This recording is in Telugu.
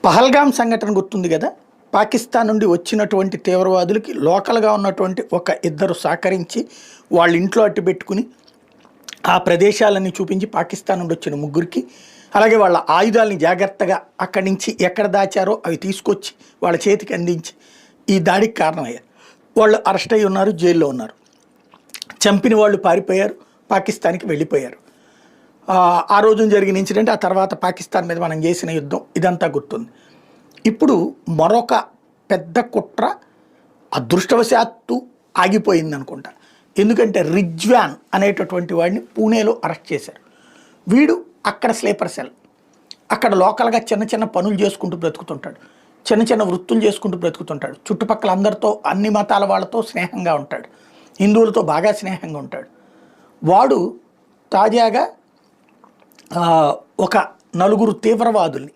పహల్గామ్ సంఘటన గుర్తుంది కదా. పాకిస్తాన్ నుండి వచ్చినటువంటి తీవ్రవాదులకి లోకల్గా ఉన్నటువంటి ఒక ఇద్దరు సహకరించి వాళ్ళ ఇంట్లో అట్టు పెట్టుకుని ఆ ప్రదేశాలన్నీ చూపించి పాకిస్తాన్ నుండి వచ్చిన ముగ్గురికి, అలాగే వాళ్ళ ఆయుధాలని జాగ్రత్తగా అక్కడి నుంచి ఎక్కడ దాచారో అవి తీసుకొచ్చి వాళ్ళ చేతికి అందించి ఈ దాడికి కారణమయ్యారు. వాళ్ళు అరెస్ట్ అయి ఉన్నారు, జైల్లో ఉన్నారు. చంపిన వాళ్ళు పారిపోయారు, పాకిస్తాన్కి వెళ్ళిపోయారు. ఆ రోజున జరిగిన ఇన్సిడెంట్, ఆ తర్వాత పాకిస్తాన్ మీద మనం చేసిన యుద్ధం, ఇదంతా గుర్తుంది. ఇప్పుడు మరొక పెద్ద కుట్ర అదృష్టవశాత్తు ఆగిపోయింది అనుకుంటా. ఎందుకంటే రిజ్వాన్ అనేటటువంటి వాడిని పూణేలో అరెస్ట్ చేశారు. వీడు అక్కడ స్లీపర్ సెల్, అక్కడ లోకల్గా చిన్న చిన్న పనులు చేసుకుంటూ బ్రతుకుతుంటాడు, చిన్న చిన్న వృత్తులు చేసుకుంటూ బ్రతుకుతుంటాడు. చుట్టుపక్కల అందరితో, అన్ని మతాల వాళ్ళతో స్నేహంగా ఉంటాడు, హిందువులతో బాగా స్నేహంగా ఉంటాడు. వాడు తాజాగా ఒక నలుగురు తీవ్రవాదుల్ని